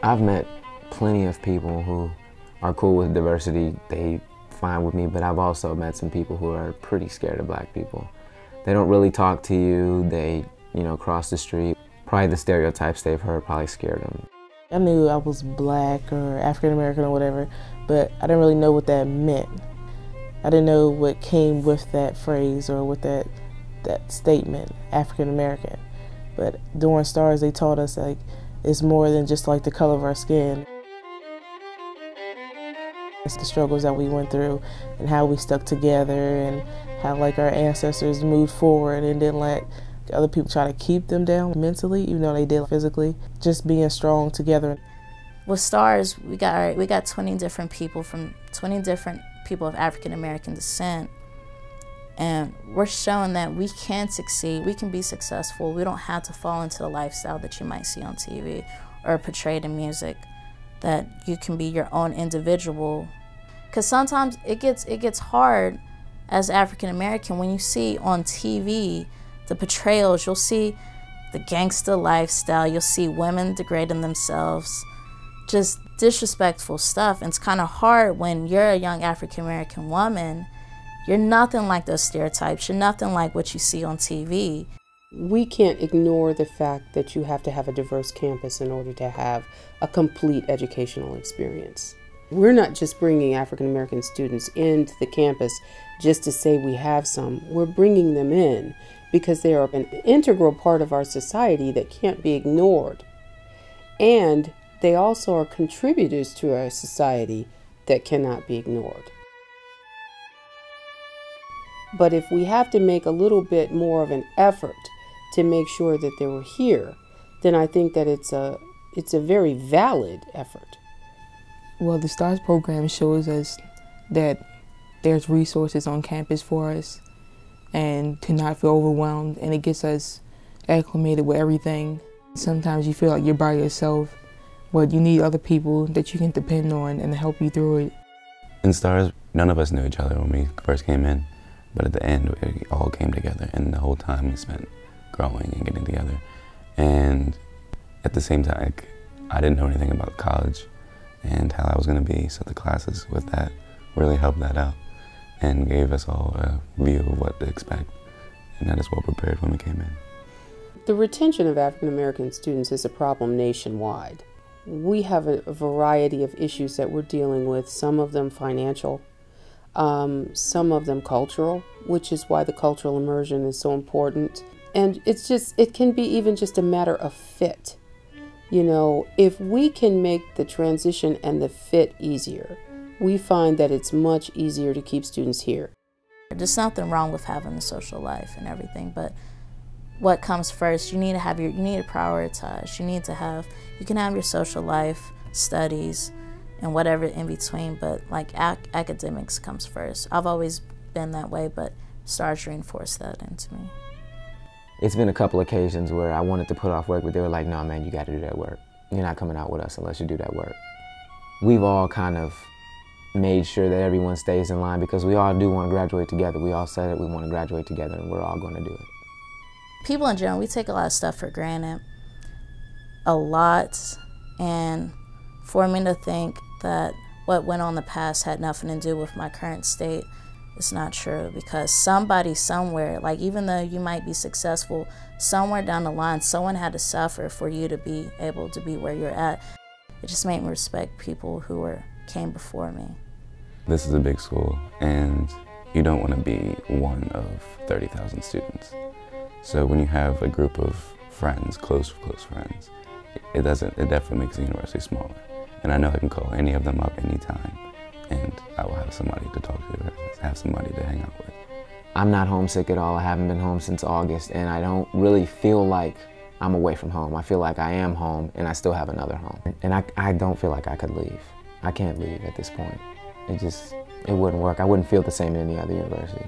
I've met plenty of people who are cool with diversity. They fine with me, but I've also met some people who are pretty scared of black people. They don't really talk to you. They, cross the street. Probably the stereotypes they've heard probably scared them. I knew I was black or African American or whatever, but I didn't really know what that meant. I didn't know what came with that phrase or with that statement, African American. But during STARS, they taught us like it's more than just like the color of our skin. It's the struggles that we went through and how we stuck together and how like our ancestors moved forward and didn't let other people try to keep them down mentally, even though they did physically. Just being strong together. With STARS, we got 20 different people from 20 different people of African American descent, and we're showing that we can succeed, we can be successful. We don't have to fall into the lifestyle that you might see on TV or portrayed in music. That you can be your own individual, because sometimes it gets hard as African American when you see on TV the portrayals. You'll see the gangster lifestyle, you'll see women degrading themselves, just disrespectful stuff. And it's kind of hard when you're a young African American woman. You're nothing like those stereotypes, you're nothing like what you see on TV. We can't ignore the fact that you have to have a diverse campus in order to have a complete educational experience. We're not just bringing African American students into the campus just to say we have some. We're bringing them in because they are an integral part of our society that can't be ignored. And they also are contributors to our society that cannot be ignored. But if we have to make a little bit more of an effort to make sure that they were here, then I think that it's a very valid effort. Well, the STARS program shows us that there's resources on campus for us and to not feel overwhelmed, and it gets us acclimated with everything. Sometimes you feel like you're by yourself, but you need other people that you can depend on and help you through it. In STARS, none of us knew each other when we first came in, but at the end, we all came together, and the whole time we spent growing and getting together. And at the same time, I didn't know anything about college and how I was going to be, so the classes with that really helped that out and gave us all a view of what to expect, and that is well prepared when we came in. The retention of African American students is a problem nationwide. We have a variety of issues that we're dealing with, some of them financial, some of them cultural, which is why the cultural immersion is so important. And it can be even just a matter of fit. If we can make the transition and the fit easier, we find that it's much easier to keep students here. There's nothing wrong with having a social life and everything, but what comes first, you need to prioritize. You can have your social life, studies, and whatever in between, but like academics comes first. I've always been that way, but STARS reinforced that into me. It's been a couple occasions where I wanted to put off work, but they were like, no, man, you got to do that work. You're not coming out with us unless you do that work. We've all kind of made sure that everyone stays in line because we all do want to graduate together. We all said that we want to graduate together, and we're all going to do it. People in general, we take a lot of stuff for granted, a lot, and for me to think that what went on in the past had nothing to do with my current state, it's not true, because somebody somewhere, like even though you might be successful, somewhere down the line, someone had to suffer for you to be able to be where you're at. It just made me respect people who came before me. This is a big school, and you don't want to be one of 30,000 students. So when you have a group of friends, close friends, it definitely makes the university smaller. And I know I can call any of them up anytime, and I will have somebody to talk to, or have somebody to hang out with. I'm not homesick at all. I haven't been home since August, and I don't really feel like I'm away from home. I feel like I am home, and I still have another home. And I don't feel like I could leave. I can't leave at this point. It wouldn't work. I wouldn't feel the same in any other university.